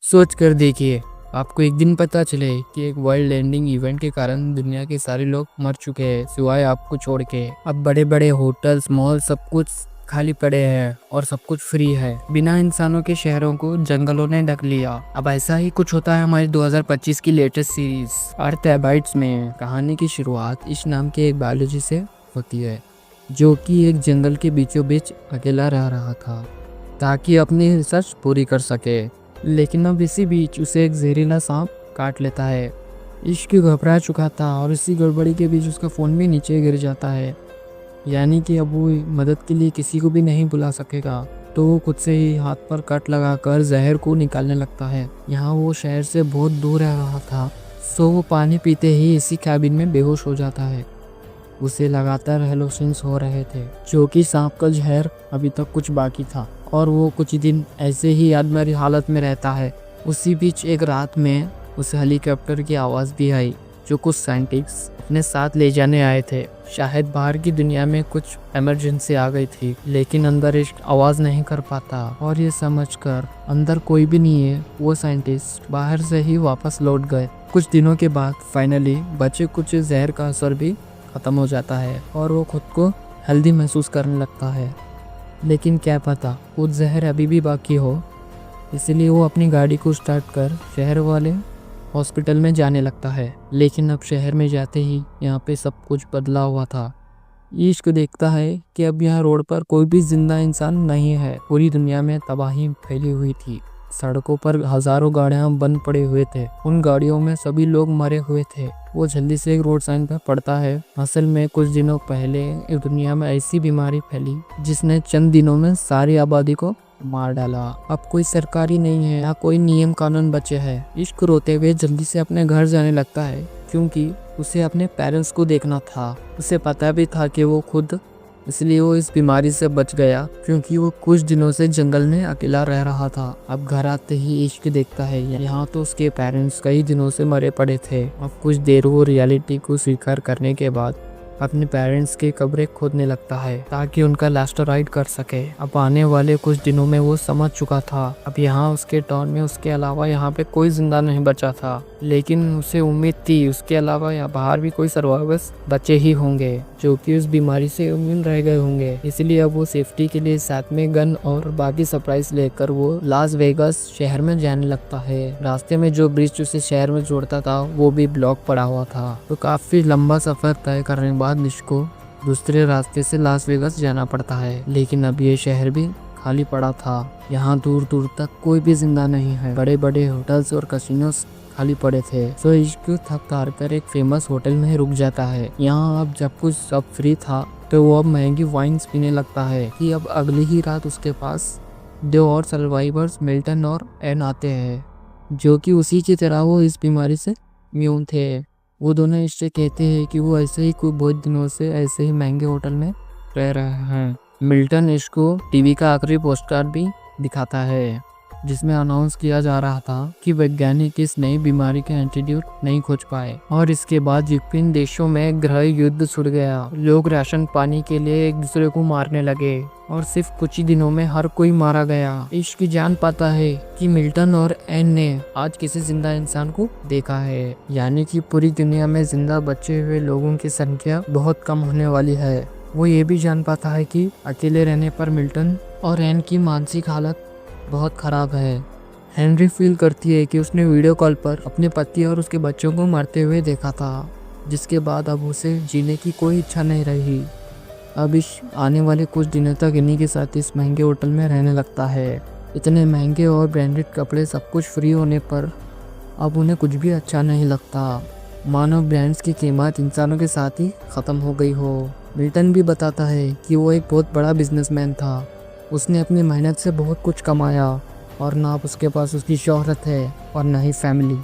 सोच कर देखिए, आपको एक दिन पता चले कि एक वर्ल्ड एंडिंग इवेंट के कारण दुनिया के सारे लोग मर चुके हैं सिवाय आपको छोड़ के। अब बड़े बड़े होटल्स, मॉल सब कुछ खाली पड़े हैं और सब कुछ फ्री है। बिना इंसानों के शहरों को जंगलों ने ढक लिया। अब ऐसा ही कुछ होता है हमारी 2025 की लेटेस्ट सीरीज अर्थ एबाइट्स में। कहानी की शुरुआत इस नाम के एक बायोलॉजी से होती है, जो कि एक जंगल के बीचों बीच अकेला रह रहा था ताकि अपनी रिसर्च पूरी कर सके। लेकिन अब इसी बीच उसे एक जहरीला सांप काट लेता है। इश्क घबरा चुका था और इसी गड़बड़ी के बीच उसका फ़ोन भी नीचे गिर जाता है, यानी कि अब वो मदद के लिए किसी को भी नहीं बुला सकेगा। तो वो खुद से ही हाथ पर कट लगाकर जहर को निकालने लगता है। यहाँ वो शहर से बहुत दूर रह रहा था, सो वो पानी पीते ही इसी कैबिन में बेहोश हो जाता है। उसे लगातार हेलोसिन्स हो रहे थे, जो कि सांप का जहर अभी तक कुछ बाकी था और वो कुछ दिन ऐसे ही यादगारी हालत में रहता है। उसी बीच एक रात में उसे हेलीकॉप्टर की आवाज़ भी आई, जो कुछ साइंटिस्ट अपने साथ ले जाने आए थे। शायद बाहर की दुनिया में कुछ इमरजेंसी आ गई थी, लेकिन अंदर इश्क आवाज़ नहीं कर पाता। और ये समझकर अंदर कोई भी नहीं है, वो साइंटिस्ट बाहर से ही वापस लौट गए। कुछ दिनों के बाद फाइनली बचे कुछ जहर का असर भी ख़त्म हो जाता है और वो खुद को हेल्दी महसूस करने लगता है। लेकिन क्या पता कुछ जहर अभी भी बाकी हो, इसलिए वो अपनी गाड़ी को स्टार्ट कर शहर वाले हॉस्पिटल में जाने लगता है। लेकिन अब शहर में जाते ही यहाँ पे सब कुछ बदला हुआ था। इश्क देखता है कि अब यहाँ रोड पर कोई भी जिंदा इंसान नहीं है। पूरी दुनिया में तबाही फैली हुई थी। सड़कों पर हजारों गाड़ियां बंद पड़े हुए थे, उन गाड़ियों में सभी लोग मरे हुए थे। वो जल्दी से एक रोड साइन पर पड़ता है। असल में कुछ दिनों पहले इस दुनिया में ऐसी बीमारी फैली जिसने चंद दिनों में सारी आबादी को मार डाला। अब कोई सरकारी नहीं है, या कोई नियम कानून बचे हैं। इश्क रोते हुए जल्दी से अपने घर जाने लगता है, क्योंकि उसे अपने पेरेंट्स को देखना था। उसे पता भी था कि वो खुद इसलिए वो इस बीमारी से बच गया, क्योंकि वो कुछ दिनों से जंगल में अकेला रह रहा था। अब घर आते ही इश्क देखता है यहाँ तो उसके पेरेंट्स कई दिनों से मरे पड़े थे। अब कुछ देर वो रियलिटी को स्वीकार करने के बाद अपने पेरेंट्स की कब्रें खोदने लगता है ताकि उनका लास्ट राइड कर सके। अब आने वाले कुछ दिनों में वो समझ चुका था अब यहाँ उसके टाउन में उसके अलावा यहाँ पे कोई जिंदा नहीं बचा था। लेकिन उसे उम्मीद थी उसके अलावा यहाँ बाहर भी कोई सर्वाइवर्स बचे ही होंगे, जो कि उस बीमारी से इम्यून रह गए होंगे। इसलिए अब वो सेफ्टी के लिए साथ में गन और बाकी सरप्राइज लेकर वो लास वेगास शहर में जाने लगता है। रास्ते में जो ब्रिज उसे शहर में जोड़ता था वो भी ब्लॉक पड़ा हुआ था। तो काफी लंबा सफर तय करने के बाद निश्को दूसरे रास्ते से लास वेगास जाना पड़ता है। लेकिन अब ये शहर भी खाली पड़ा था। यहाँ दूर दूर तक कोई भी जिंदा नहीं है। बड़े बड़े होटल्स और कैसीनोस खाली पड़े थे। तो इश्क थक हार कर एक फेमस होटल में रुक जाता है। यहाँ अब जब कुछ सब फ्री था तो वो अब महंगी वाइन्स पीने लगता है कि अब अगली ही रात उसके पास दो और सर्वाइवर्स मिल्टन और एन आते हैं, जो कि उसी की तरह वो इस बीमारी से इम्यून थे। वो दोनों इससे कहते हैं कि वो ऐसे ही कोई बहुत दिनों से ऐसे ही महंगे होटल में रह रहे हैं। मिल्टन इसको टीवी का आखिरी पोस्टकार्ड भी दिखाता है, जिसमें अनाउंस किया जा रहा था कि वैज्ञानिक इस नई बीमारी के एंटीडोट नहीं खोज पाए। और इसके बाद यूरोपियन देशों में गृह युद्ध छिड़ गया। लोग राशन पानी के लिए एक दूसरे को मारने लगे और सिर्फ कुछ ही दिनों में हर कोई मारा गया। इश्क जान पाता है कि मिल्टन और एन ने आज किसी जिंदा इंसान को देखा है, यानी कि पूरी दुनिया में जिंदा बचे हुए लोगों की संख्या बहुत कम होने वाली है। वो ये भी जान पाता है कि अकेले रहने पर मिल्टन और एन की मानसिक हालत बहुत खराब है। हेनरी फील करती है कि उसने वीडियो कॉल पर अपने पति और उसके बच्चों को मरते हुए देखा था, जिसके बाद अब उसे जीने की कोई इच्छा नहीं रही। अब इस आने वाले कुछ दिनों तक इन्हीं के साथ इस महंगे होटल में रहने लगता है। इतने महंगे और ब्रांडेड कपड़े सब कुछ फ्री होने पर अब उन्हें कुछ भी अच्छा नहीं लगता, मानो ब्रांड्स की कीमत इंसानों के साथ ही ख़त्म हो गई हो। मिल्टन भी बताता है कि वो एक बहुत बड़ा बिजनेसमैन था। उसने अपनी मेहनत से बहुत कुछ कमाया और ना अब उसके पास उसकी शोहरत है और ना ही फैमिली।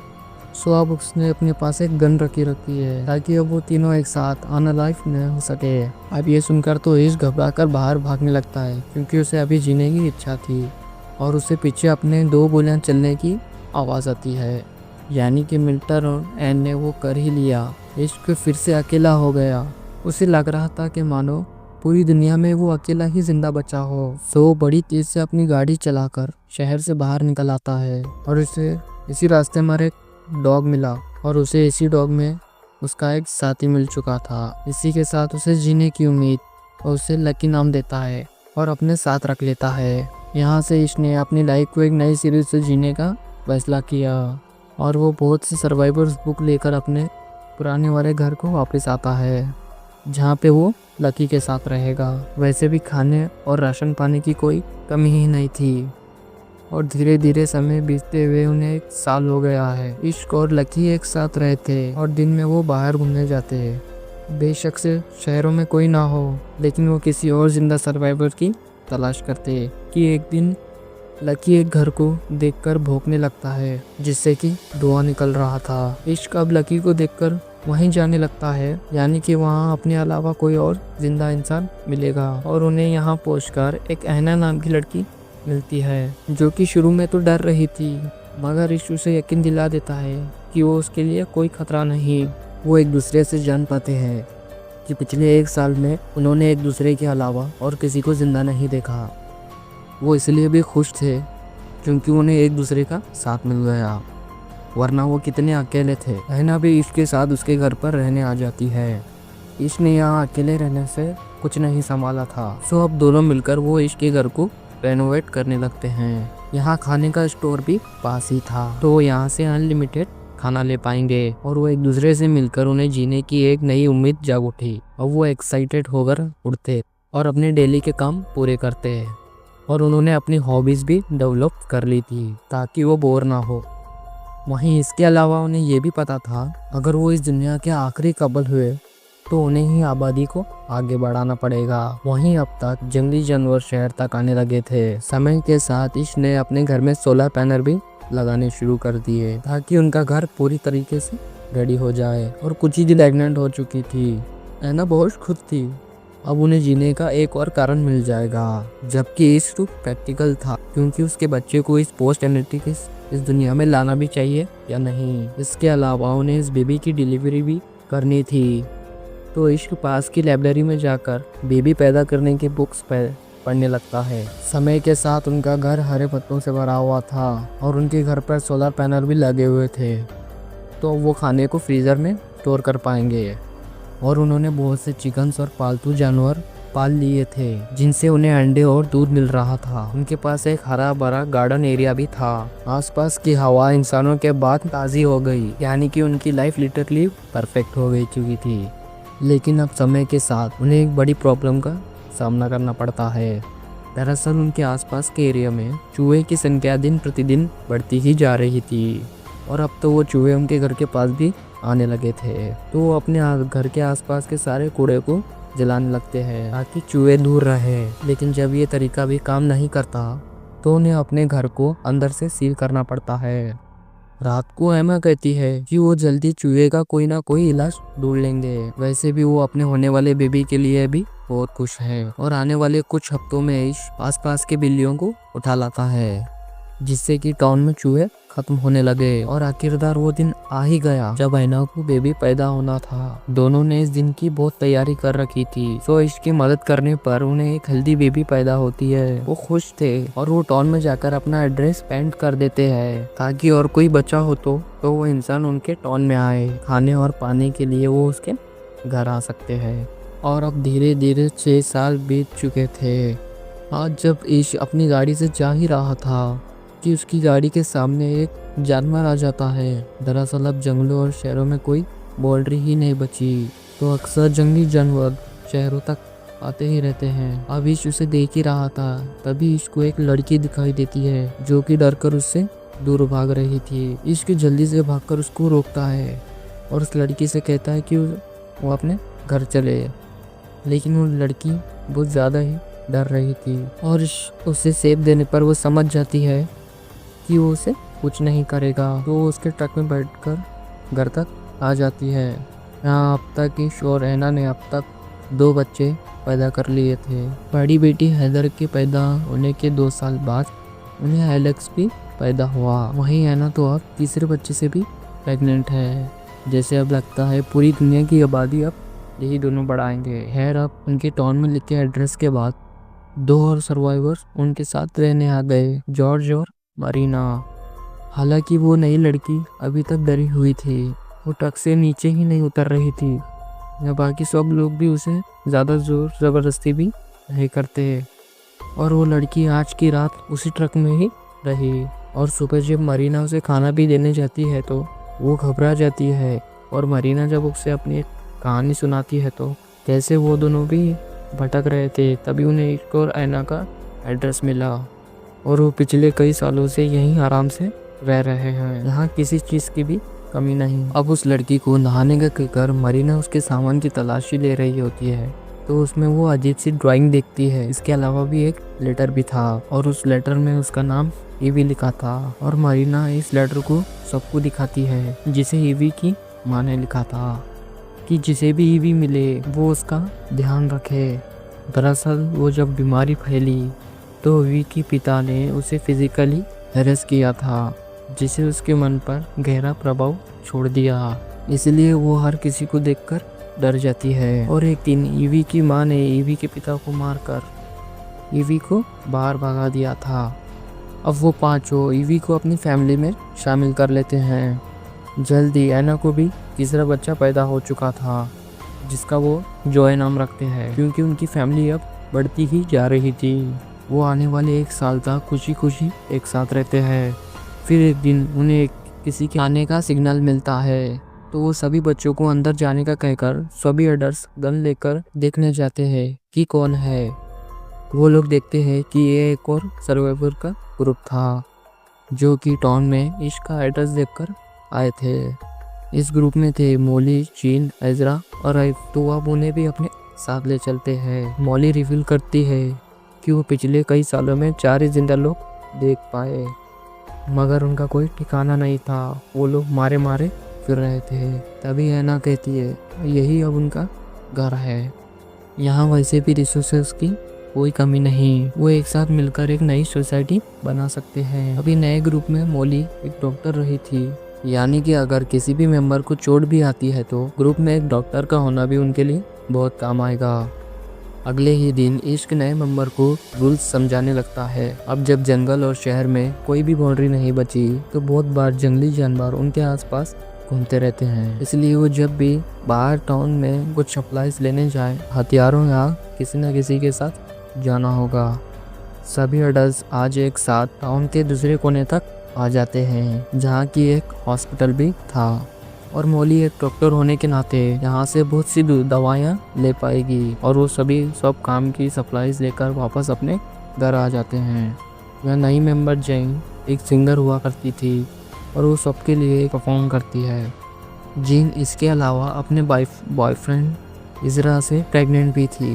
सो अब उसने अपने पास एक गन रखी है ताकि अब वो तीनों एक साथ अनलाइव न हो सके। अब ये सुनकर तो इश्क घबरा कर बाहर भागने लगता है, क्योंकि उसे अभी जीने की इच्छा थी। और उसे पीछे अपने दो गोलियां चलने की आवाज़ आती है, यानी कि मिल्टन और एन ने वो कर ही लिया। इश्क फिर से अकेला हो गया। उसे लग रहा था कि मानो पूरी दुनिया में वो अकेला ही जिंदा बचा हो। सो बड़ी तेज से अपनी गाड़ी चलाकर शहर से बाहर निकल आता है और उसे इसी रास्ते में एक डॉग मिला और उसे इसी डॉग में उसका एक साथी मिल चुका था। इसी के साथ उसे जीने की उम्मीद और उसे लकी नाम देता है और अपने साथ रख लेता है। यहाँ से इसने अपनी लाइफ को एक नई सीरीज से जीने का फैसला किया और वो बहुत सी सर्वाइवर्स बुक लेकर अपने पुराने वाले घर को वापस आता है, जहाँ पे वो लकी के साथ रहेगा। वैसे भी खाने और राशन पानी की कोई कमी ही नहीं थी और धीरे धीरे समय बीतते हुए उन्हें 1 साल हो गया है। इश्क और लकी एक साथ रहते और दिन में वो बाहर घूमने जाते हैं। बेशक से शहरों में कोई ना हो, लेकिन वो किसी और जिंदा सर्वाइवर की तलाश करते कि एक दिन लकी एक घर को देखकर भौंकने लगता है, जिससे कि धुआं निकल रहा था। इश्क अब लकी को देखकर वहीं जाने लगता है, यानी कि वहाँ अपने अलावा कोई और जिंदा इंसान मिलेगा और उन्हें यहाँ पहुंचकर एक ऐना नाम की लड़की मिलती है, जो कि शुरू में तो डर रही थी, मगर इश्क उसे यकीन दिला देता है कि वो उसके लिए कोई खतरा नहीं। वो एक दूसरे से जान पाते हैं कि पिछले 1 साल में उन्होंने एक दूसरे के अलावा और किसी को जिंदा नहीं देखा। वो इसलिए भी खुश थे क्योंकि उन्हें एक दूसरे का साथ मिल गया, वरना वो कितने अकेले थे। ऐना भी इसके साथ उसके घर पर रहने आ जाती है। इसने यहाँ अकेले रहने से कुछ नहीं संभाला था, सो अब दोनों मिलकर वो इसके घर को रेनोवेट करने लगते हैं। यहाँ खाने का स्टोर भी पास ही था, तो वो यहाँ से अनलिमिटेड खाना ले पाएंगे और वो एक दूसरे से मिलकर उन्हें जीने की एक नई उम्मीद जाग उठी और वो एक्साइटेड होकर उठते और अपने डेली के काम पूरे करते और उन्होंने अपनी हॉबीज भी डेवलप कर ली थी ताकि वो बोर ना हो। वहीं इसके अलावा उन्हें ये भी पता था अगर वो इस दुनिया के आखिरी कबल हुए तो उन्हें ही आबादी को आगे बढ़ाना पड़ेगा। वहीं अब तक जंगली जानवर शहर तक आने लगे थे। समय के साथ इसने अपने घर में सोलर पैनल भी लगाने शुरू कर दिए ताकि उनका घर पूरी तरीके से रेडी हो जाए और कुछ ही दिन प्रेग्नेंट हो चुकी थी। ऐना बहुत खुश थी, अब उन्हें जीने का एक और कारण मिल जाएगा। जबकि इश्क प्रैक्टिकल था क्योंकि उसके बच्चे को इस पोस्ट जेनेटिक इस दुनिया में लाना भी चाहिए या नहीं। इसके अलावा उन्हें इस बेबी की डिलीवरी भी करनी थी, तो इश्क पास की लाइब्रेरी में जाकर बेबी पैदा करने की बुक्स पढ़ने लगता है। समय के साथ उनका घर हरे पत्तों से भरा हुआ था और उनके घर पर सोलर पैनल भी लगे हुए थे, तो वो खाने को फ्रीज़र में स्टोर कर पाएंगे। और उन्होंने बहुत से चिकन्स और पालतू जानवर पाल लिए थे जिनसे उन्हें अंडे और दूध मिल रहा था। उनके पास एक हरा भरा गार्डन एरिया भी था। आसपास की हवा इंसानों के बाद ताज़ी हो गई, यानी कि उनकी लाइफ लिटरली परफेक्ट हो गई चुकी थी। लेकिन अब समय के साथ उन्हें एक बड़ी प्रॉब्लम का सामना करना पड़ता है। दरअसल उनके आसपास के एरिया में चूहे की संख्या दिन प्रतिदिन बढ़ती ही जा रही थी और अब तो वो चूहे उनके घर के पास भी आने लगे थे। तो वो अपने घर के आसपास के सारे कूड़े को जलाने लगते हैं ताकि चूहे दूर रहे। लेकिन जब ये तरीका भी काम नहीं करता तो उन्हें अपने घर को अंदर से सील करना पड़ता है। रात को एमा कहती है कि वो जल्दी चूहे का कोई ना कोई इलाज ढूंढ लेंगे। वैसे भी वो अपने होने वाले बेबी के लिए भी बहुत खुश है और आने वाले कुछ हफ्तों में इस आसपास के बिल्लियों को उठा लाता है, जिससे कि टाउन में चूहे खत्म होने लगे। और आखिरकार वो दिन आ ही गया जब ऐना को बेबी पैदा होना था। दोनों ने इस दिन की बहुत तैयारी कर रखी थी, तो इसकी मदद करने पर उन्हें एक हेल्दी बेबी पैदा होती है। वो खुश थे और वो टाउन में जाकर अपना एड्रेस पेंट कर देते हैं ताकि और कोई बच्चा हो तो वो इंसान उनके टाउन में आए। खाने और पानी के लिए वो उसके घर आ सकते हैं। और अब धीरे धीरे 6 साल बीत चुके थे। आज जब ईश अपनी गाड़ी से जा ही रहा था कि उसकी गाड़ी के सामने एक जानवर आ जाता है। दरअसल अब जंगलों और शहरों में कोई बाउंड्री ही नहीं बची, तो अक्सर जंगली जानवर शहरों तक आते ही रहते हैं। अब ईश उसे देख ही रहा था, तभी ईश को एक लड़की दिखाई देती है जो कि डरकर उससे दूर भाग रही थी। ईश जल्दी से भागकर उसको रोकता है और उस लड़की से कहता है कि वो अपने घर चले, लेकिन वो लड़की बहुत ज़्यादा ही डर रही थी और उसे सेब देने पर वो समझ जाती है कि वो उसे कुछ नहीं करेगा, तो वो उसके ट्रक में बैठकर घर तक आ जाती है। यहाँ अब तक ईश और ऐना ने अब तक 2 बच्चे पैदा कर लिए थे। बड़ी बेटी हैदर के पैदा होने के 2 साल बाद उन्हें एलेक्स भी पैदा हुआ। वहीं ऐना तो अब तीसरे बच्चे से भी प्रेग्नेंट है। जैसे अब लगता है पूरी दुनिया की आबादी अब यही दोनों बढ़ाएंगे। खैर अब उनके टाउन में लिखे एड्रेस के बाद 2 और सर्वाइवर्स उनके साथ रहने आ गए, जॉर्ज और मरीना। हालांकि वो नई लड़की अभी तक डरी हुई थी, वो ट्रक से नीचे ही नहीं उतर रही थी। या बाकी सब लोग भी उसे ज़्यादा जोर ज़बरदस्ती भी नहीं करते। और वो लड़की आज की रात उसी ट्रक में ही रही। और सुबह जब मरीना उसे खाना भी देने जाती है तो वो घबरा जाती है। और मरीना जब उसे अपनी कहानी सुनाती है तो कैसे वो दोनों भी भटक रहे थे, तभी उन्हें एक और ऐना का एड्रेस मिला। और वो पिछले कई सालों से यहीं आराम से रह रहे हैं, यहाँ किसी चीज़ की भी कमी नहीं। अब उस लड़की को नहाने का कहकर मरीना उसके सामान की तलाशी ले रही होती है तो उसमें वो अजीब सी ड्राइंग देखती है। इसके अलावा भी एक लेटर भी था और उस लेटर में उसका नाम ईवी लिखा था। और मरीना इस लेटर को सबको दिखाती है, जिसे ईवी की माँ ने लिखा था कि जिसे भी ईवी मिले वो उसका ध्यान रखे। दरअसल वो जब बीमारी फैली तो ईवी के पिता ने उसे फिजिकली हैरेस किया था, जिसे उसके मन पर गहरा प्रभाव छोड़ दिया। इसलिए वो हर किसी को देखकर डर जाती है। और एक दिन ईवी की माँ ने ईवी के पिता को मारकर ईवी को बाहर भगा दिया था। अब वो पांचों ईवी को अपनी फैमिली में शामिल कर लेते हैं। जल्दी ऐना को भी तीसरा बच्चा पैदा हो चुका था, जिसका वो जॉय नाम रखते हैं, क्योंकि उनकी फैमिली अब बढ़ती ही जा रही थी। वो आने वाले 1 साल तक खुशी खुशी एक साथ रहते हैं। फिर एक दिन उन्हें किसी के आने का सिग्नल मिलता है तो वो सभी बच्चों को अंदर जाने का कहकर सभी एडल्ट्स गन लेकर देखने जाते हैं कि कौन है। वो लोग देखते हैं कि ये एक और सर्वाइवर का ग्रुप था, जो कि टाउन में इसका एड्रेस देखकर आए थे। इस ग्रुप में थे मॉली, जीन, एजरा और आइफ। तो अब उन्हें भी अपने साथ ले चलते हैं। मॉली रिवील करती है कि वो पिछले कई सालों में 4 ही जिंदा लोग देख पाए, मगर उनका कोई ठिकाना नहीं था। वो लोग मारे मारे फिर रहे थे। तभी ऐना कहती है यही अब उनका घर है, यहाँ वैसे भी रिसोर्सेस की कोई कमी नहीं। वो एक साथ मिलकर एक नई सोसाइटी बना सकते हैं। अभी नए ग्रुप में मॉली एक डॉक्टर रही थी, यानी कि अगर किसी भी मेंबर को चोट भी आती है तो ग्रुप में एक डॉक्टर का होना भी उनके लिए बहुत काम आएगा। अगले ही दिन इश्क नए मेंबर को रूल्स समझाने लगता है। अब जब जंगल और शहर में कोई भी बाउंड्री नहीं बची तो बहुत बार जंगली जानवर उनके आसपास घूमते रहते हैं। इसलिए वो जब भी बाहर टाउन में कुछ सप्लाईज लेने जाए, हथियारों या किसी न किसी के साथ जाना होगा। सभी अडल्ट आज एक साथ टाउन के दूसरे कोने तक आ जाते हैं, जहाँ की एक हॉस्पिटल भी था। और मॉली एक डॉक्टर होने के नाते यहाँ से बहुत सी दवाइयाँ ले पाएगी। और वो सभी सब काम की सप्लाईज लेकर वापस अपने घर आ जाते हैं। वह नई मेंबर जैन एक सिंगर हुआ करती थी और वो सबके लिए परफॉर्म करती है। जीन इसके अलावा अपने बॉयफ्रेंड इजरा से प्रेग्नेंट भी थी।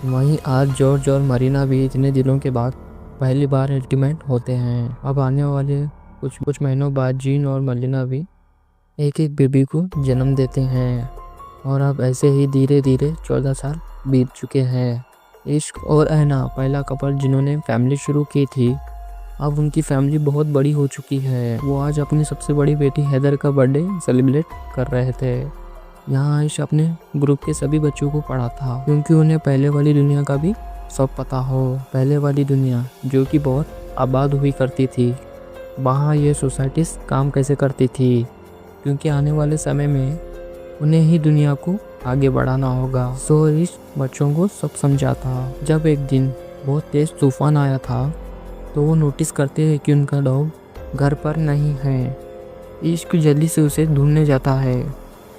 वहीं आज जॉर्ज और मरीना भी इतने दिनों के बाद पहली बार इंटीमेट होते हैं। अब आने वाले कुछ महीनों बाद जीन और मरीना भी एक बेबी को जन्म देते हैं। और अब ऐसे ही धीरे धीरे 14 साल बीत चुके हैं। इश्क और ऐना पहला कपल जिन्होंने फैमिली शुरू की थी, अब उनकी फैमिली बहुत बड़ी हो चुकी है। वो आज अपनी सबसे बड़ी बेटी हैदर का बर्थडे सेलिब्रेट कर रहे थे। यहाँ आयश अपने ग्रुप के सभी बच्चों को पढ़ा था, क्योंकि उन्हें पहले वाली दुनिया का भी सब पता हो। पहले वाली दुनिया जो कि बहुत आबाद हुई करती थी, वहाँ ये सोसाइटीज काम कैसे करती थी, क्योंकि आने वाले समय में उन्हें ही दुनिया को आगे बढ़ाना होगा। सो इस बच्चों को सब समझा था। जब एक दिन बहुत तेज तूफान आया था तो वो नोटिस करते हैं कि उनका डॉग घर पर नहीं है। इश्क जल्दी से उसे ढूंढने जाता है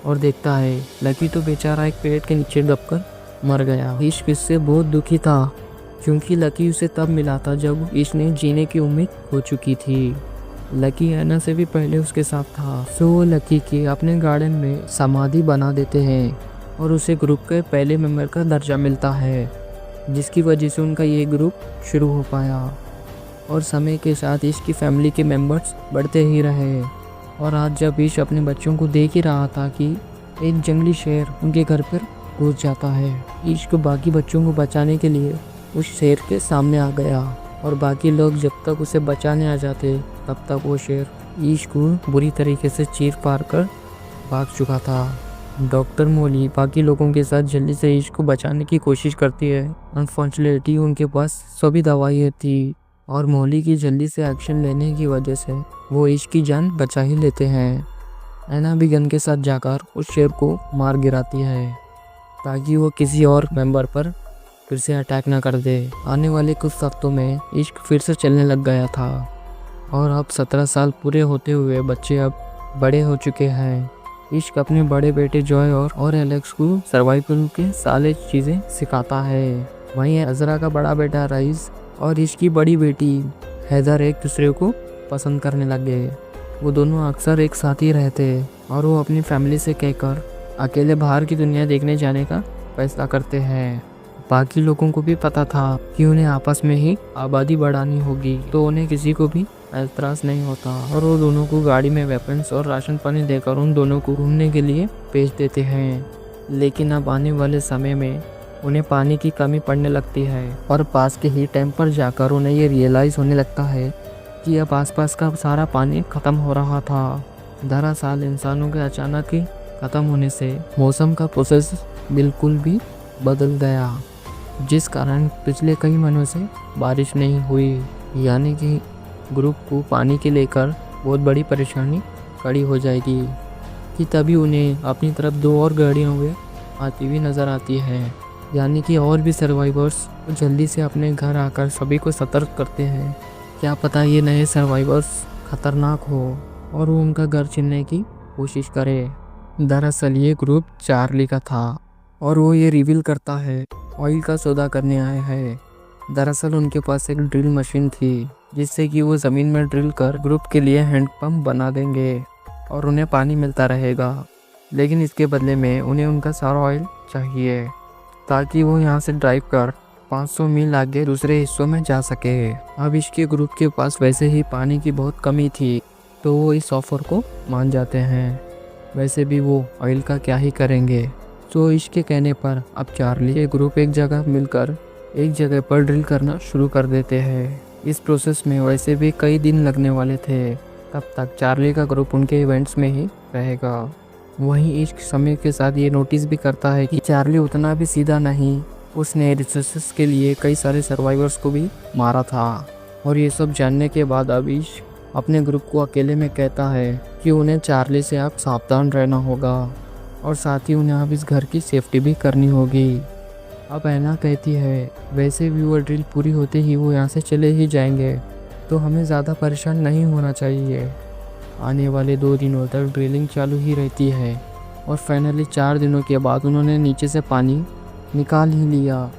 और देखता है लकी तो बेचारा एक पेड़ के नीचे दबकर मर गया। इश्क इससे बहुत दुखी था, क्योंकि लकी उसे तब मिला था जब इश्क ने जीने की उम्मीद हो चुकी थी। लकी ऐना से भी पहले उसके साथ था। सो वो लकी के अपने गार्डन में समाधि बना देते हैं और उसे ग्रुप के पहले मेंबर का दर्जा मिलता है, जिसकी वजह से उनका ये ग्रुप शुरू हो पाया। और समय के साथ इसकी फैमिली के मेंबर्स बढ़ते ही रहे। और आज जब ईश अपने बच्चों को देख ही रहा था कि एक जंगली शेर उनके घर पर घुस जाता है, ईश को बाकी बच्चों को बचाने के लिए उस शेर के सामने आ गया। और बाकी लोग जब तक उसे बचाने आ जाते तब तक वो शेर ईश को बुरी तरीके से चीर पार कर भाग चुका था। डॉक्टर मोली बाकी लोगों के साथ जल्दी से इश्क को बचाने की कोशिश करती है। अनफॉर्चुनेटली उनके पास सभी दवाइयाँ थी और मोली की जल्दी से एक्शन लेने की वजह से वो इश्क की जान बचा ही लेते हैं। ऐना भी गन के साथ जाकर उस शेर को मार गिराती है ताकि वो किसी और मेंबर पर फिर से अटैक ना कर दे। आने वाले कुछ हफ्तों में इश्क फिर से चलने लग गया था और अब 17 साल पूरे होते हुए बच्चे अब बड़े हो चुके हैं। इश्क अपने बड़े बेटे जॉय और एलेक्स को सर्वाइवल के सारे चीज़ें सिखाता है। वहीं अजरा का बड़ा बेटा राइस और इश्क की बड़ी बेटी हैदर एक दूसरे को पसंद करने लग गए। वो दोनों अक्सर एक साथ ही रहते और वो अपनी फैमिली से कहकर अकेले बाहर की दुनिया देखने जाने का फैसला करते हैं। बाकी लोगों को भी पता था कि उन्हें आपस में ही आबादी बढ़ानी होगी, तो उन्हें किसी को भी एतराज़ नहीं होता और वो दोनों को गाड़ी में वेपन्स और राशन पानी देकर उन दोनों को घूमने के लिए भेज देते हैं। लेकिन अब आने वाले समय में उन्हें पानी की कमी पड़ने लगती है और पास के ही टैंक पर जाकर उन्हें ये रियलाइज़ होने लगता है कि अब आसपास का सारा पानी ख़त्म हो रहा था। दरअसल इंसानों के अचानक ही ख़त्म होने से मौसम का प्रोसेस बिल्कुल भी बदल गया, जिस कारण पिछले कई महीनों से बारिश नहीं हुई। यानी कि ग्रुप को पानी के लेकर बहुत बड़ी परेशानी खड़ी हो जाएगी कि तभी उन्हें अपनी तरफ 2 और गाड़ियाँ हुए आती हुई नज़र आती है। यानी कि और भी सर्वाइवर्स जल्दी से अपने घर आकर सभी को सतर्क करते हैं। क्या पता ये नए सर्वाइवर्स खतरनाक हो और वो उनका घर छीनने की कोशिश करे। दरअसल ये ग्रुप चार्ली का था और वो ये रिवील करता है ऑयल का सौदा करने आया है। दरअसल उनके पास एक ड्रिल मशीन थी जिससे कि वो ज़मीन में ड्रिल कर ग्रुप के लिए हैंडपम्प बना देंगे और उन्हें पानी मिलता रहेगा। लेकिन इसके बदले में उन्हें उनका सारा ऑयल चाहिए ताकि वो यहाँ से ड्राइव कर 500 मील आगे दूसरे हिस्सों में जा सके। अब इसके ग्रुप के पास वैसे ही पानी की बहुत कमी थी, तो वो इस ऑफर को मान जाते हैं। वैसे भी वो ऑयल का क्या ही करेंगे। तो इसके कहने पर अब चार्ली के ग्रुप एक जगह मिलकर एक जगह पर ड्रिल करना शुरू कर देते हैं। इस प्रोसेस में वैसे भी कई दिन लगने वाले थे। तब तक चार्ली का ग्रुप उनके इवेंट्स में ही रहेगा। वहीं इश्क समय के साथ ये नोटिस भी करता है कि चार्ली उतना भी सीधा नहीं, उसने रिसोर्सेस के लिए कई सारे सर्वाइवर्स को भी मारा था। और ये सब जानने के बाद अब इश्क अपने ग्रुप को अकेले में कहता है कि उन्हें चार्ली से अब सावधान रहना होगा और साथ ही उन्हें अब इस घर की सेफ्टी भी करनी होगी। अब ऐना कहती है वैसे भी वो ड्रिल पूरी होते ही वो यहाँ से चले ही जाएंगे, तो हमें ज़्यादा परेशान नहीं होना चाहिए। आने वाले 2 दिनों तक ड्रिलिंग चालू ही रहती है और फाइनली 4 दिनों के बाद उन्होंने नीचे से पानी निकाल ही लिया।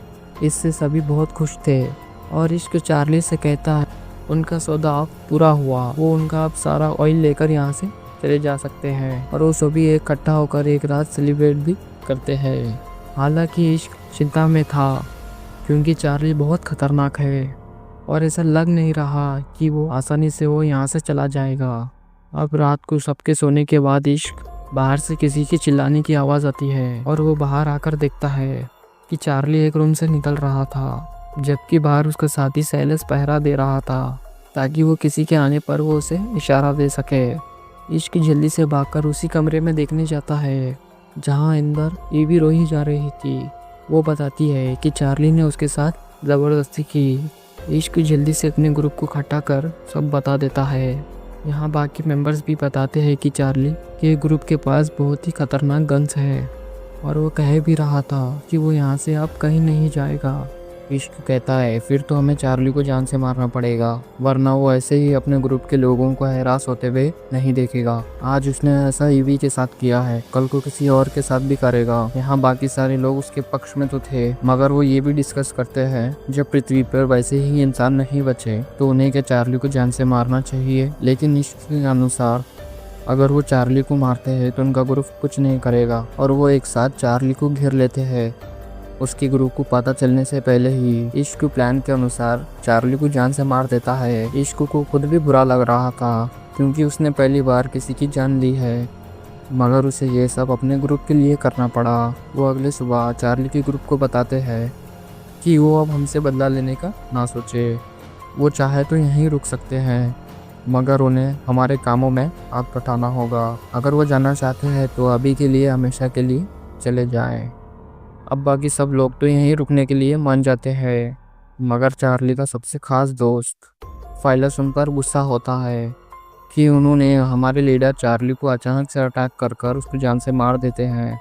इससे सभी बहुत खुश थे और इश्क चार्ली से कहता है उनका सौदा अब पूरा हुआ, वो उनका अब सारा ऑयल लेकर यहाँ से चले जा सकते हैं और वो सभी इकट्ठा होकर एक रात सेलिब्रेट भी करते हैं। हालांकि इश्क चिंता में था क्योंकि चार्ली बहुत खतरनाक है और ऐसा लग नहीं रहा कि वो आसानी से वो यहाँ से चला जाएगा। अब रात को सबके सोने के बाद इश्क बाहर से किसी की चिल्लाने की आवाज़ आती है और वो बाहर आकर देखता है कि चार्ली एक रूम से निकल रहा था, जबकि बाहर उसका साथी सैलेस पहरा दे रहा था ताकि वो किसी के आने पर वो उसे इशारा दे सके। इश्क जल्दी से भागकर उसी कमरे में देखने जाता है जहाँ अंदर ईवी रोई जा रही थी। वो बताती है कि चार्ली ने उसके साथ ज़बरदस्ती की। इश्क जल्दी से अपने ग्रुप को इकट्ठा कर सब बता देता है। यहाँ बाकी मेंबर्स भी बताते हैं कि चार्ली के ग्रुप के पास बहुत ही खतरनाक गन्स है और वो कह भी रहा था कि वो यहाँ से अब कहीं नहीं जाएगा। इश्क कहता है फिर तो हमें चार्ली को जान से मारना पड़ेगा, वरना वो ऐसे ही अपने ग्रुप के लोगों को हैरास होते हुए नहीं देखेगा। आज उसने ऐसा ईवी के साथ किया है, कल को किसी और के साथ भी करेगा। यहाँ बाकी सारे लोग उसके पक्ष में तो थे, मगर वो ये भी डिस्कस करते हैं जब पृथ्वी पर वैसे ही इंसान नहीं बचे तो उन्हें क्या चार्ली को जान से मारना चाहिए। लेकिन इश्क के अनुसार अगर वो चार्ली को मारते हैं तो उनका ग्रुप कुछ नहीं करेगा और वो एक साथ चार्ली को घेर लेते हैं। उसके ग्रुप को पता चलने से पहले ही इश्क प्लान के अनुसार चार्ली को जान से मार देता है। इश्क को खुद भी बुरा लग रहा था क्योंकि उसने पहली बार किसी की जान ली है, मगर उसे ये सब अपने ग्रुप के लिए करना पड़ा। वो अगले सुबह चार्ली के ग्रुप को बताते हैं कि वो अब हमसे बदला लेने का ना सोचे, वो चाहे तो यहीं रुक सकते हैं मगर उन्हें हमारे कामों में हाथ बटाना होगा। अगर वो जाना चाहते हैं तो अभी के लिए हमेशा के लिए चले जाएं। अब बाकी सब लोग तो यहीं रुकने के लिए मान जाते हैं, मगर चार्ली का सबसे खास दोस्त फाइलस उन पर गुस्सा होता है कि उन्होंने हमारे लीडर चार्ली को अचानक से अटैक कर कर उसको जान से मार देते हैं।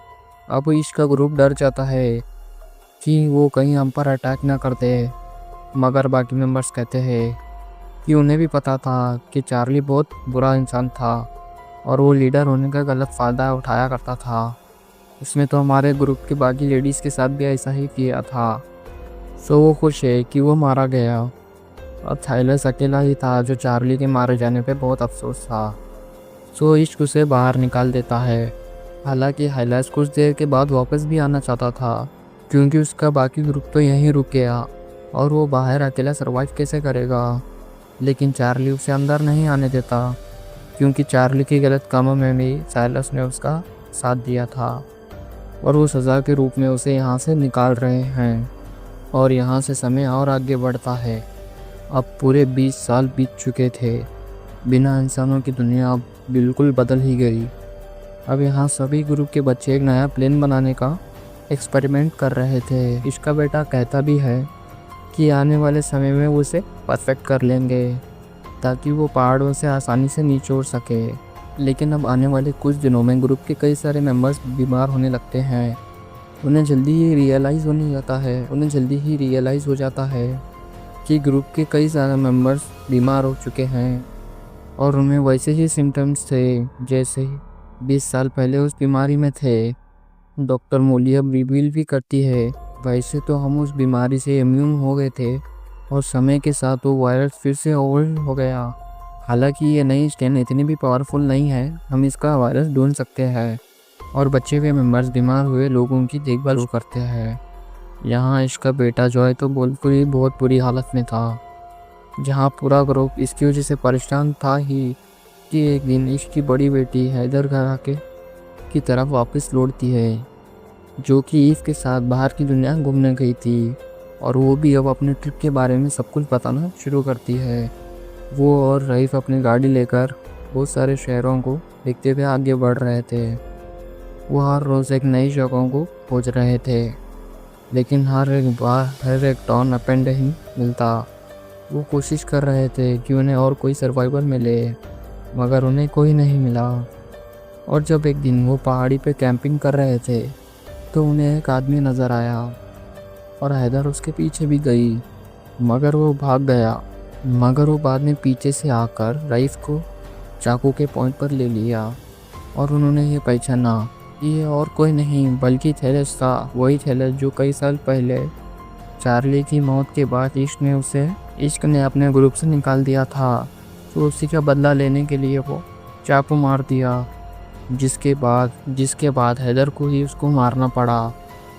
अब इसका ग्रुप डर जाता है कि वो कहीं हम पर अटैक ना कर दे, मगर बाकी मेंबर्स कहते हैं कि उन्हें भी पता था कि चार्ली बहुत बुरा इंसान था और वो लीडर होने का गलत फ़ायदा उठाया करता था। उसने तो हमारे ग्रुप के बाकी लेडीज़ के साथ भी ऐसा ही किया था। सो वो खुश है कि वो मारा गया और थाइलस अकेला ही था जो चार्ली के मारे जाने पे बहुत अफसोस था। सो इश्क उसे बाहर निकाल देता है। हालांकि हाइलास कुछ देर के बाद वापस भी आना चाहता था, क्योंकि उसका बाकी ग्रुप तो यहीं रुक गया और वो बाहर अकेला सर्वाइव कैसे करेगा। लेकिन चार्ली उसे अंदर नहीं आने देता, क्योंकि चार्ली के गलत कामों में भी साइलस ने उसका साथ दिया था और वो सज़ा के रूप में उसे यहाँ से निकाल रहे हैं। और यहाँ से समय और आगे बढ़ता है। अब पूरे 20 साल बीत चुके थे। बिना इंसानों की दुनिया अब बिल्कुल बदल ही गई। अब यहाँ सभी ग्रुप के बच्चे एक नया प्लेन बनाने का एक्सपेरिमेंट कर रहे थे। इसका बेटा कहता भी है कि आने वाले समय में वो उसे परफेक्ट कर लेंगे ताकि वो पहाड़ों से आसानी से नीचे उड़ सके। लेकिन अब आने वाले कुछ दिनों में ग्रुप के कई सारे मेंबर्स बीमार होने लगते हैं। उन्हें जल्दी ही रियलाइज़ हो जाता है कि ग्रुप के कई सारे मेंबर्स बीमार हो चुके हैं और उनमें वैसे ही सिम्टम्स थे जैसे 20 साल पहले उस बीमारी में थे। डॉक्टर मोली अब रिवील भी करती है, वैसे तो हम उस बीमारी से इम्यून हो गए थे और समय के साथ वो वायरस फिर से ओवरल हो गया। हालांकि ये नई स्ट्रेन इतनी भी पावरफुल नहीं है, हम इसका वायरस ढूंढ सकते हैं और बचे हुए मेंबर्स बीमार हुए लोगों की देखभाल करते हैं। यहाँ इसका बेटा जॉय तो बहुत बुरी हालत में था, जहाँ पूरा ग्रुप इसकी वजह से परेशान था ही कि एक दिन इसकी बड़ी बेटी हैदर घर आके की तरफ वापस लौटती है, जो कि ईव के साथ बाहर की दुनिया घूमने गई थी और वो भी अब अपने ट्रिप के बारे में सब कुछ बताना शुरू करती है। वो और रईफ अपनी गाड़ी लेकर बहुत सारे शहरों को देखते हुए आगे बढ़ रहे थे। वो हर रोज़ एक नई जगहों को खोज रहे थे, लेकिन हर एक टर्न अप एंड ही मिलता। वो कोशिश कर रहे थे कि उन्हें और कोई सर्वाइवर मिले, मगर उन्हें कोई नहीं मिला। और जब एक दिन वो पहाड़ी पे कैंपिंग कर रहे थे तो उन्हें एक आदमी नज़र आया और हैदर उसके पीछे भी गई, मगर वो भाग गया। मगर वो बाद में पीछे से आकर रईफ को चाकू के पॉइंट पर ले लिया और उन्होंने ये पहचाना ये और कोई नहीं बल्कि थैलेस था। वही थैलेस जो कई साल पहले चार्ली की मौत के बाद इश्क ने अपने ग्रुप से निकाल दिया था। तो उसी का बदला लेने के लिए वो चाकू मार दिया, जिसके बाद हैदर को ही उसको मारना पड़ा।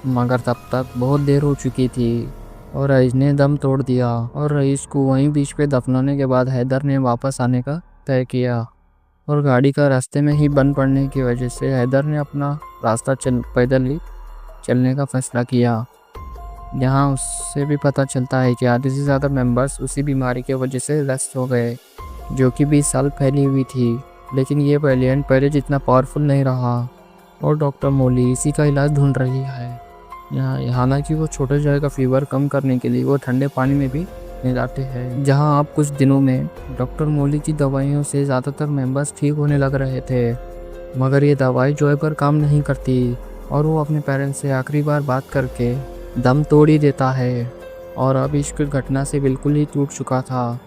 मगर तब तक बहुत देर हो चुकी थी और रईस ने दम तोड़ दिया और रईस को वहीं बीच पे दफनाने के बाद हैदर ने वापस आने का तय किया। और गाड़ी का रास्ते में ही बंद पड़ने की वजह से हैदर ने अपना रास्ता पैदल ही चलने का फैसला किया। यहाँ उससे भी पता चलता है कि आधे से ज़्यादा मेंबर्स उसी बीमारी की वजह से रेस्ट हो गए, जो कि 20 साल फैली हुई थी। लेकिन ये वेरिएंट पहले जितना पावरफुल नहीं रहा और डॉक्टर मोली इसी का इलाज ढूंढ रही है। हालांकि वो छोटे जॉय का फीवर कम करने के लिए वो ठंडे पानी में भी मिलाते हैं। जहां आप कुछ दिनों में डॉक्टर मोली की दवाइयों से ज़्यादातर मेंबर्स ठीक होने लग रहे थे, मगर ये दवाई जॉय पर काम नहीं करती और वो अपने पेरेंट्स से आखिरी बार बात करके दम तोड़ ही देता है और अब इश्क घटना से बिल्कुल ही टूट चुका था।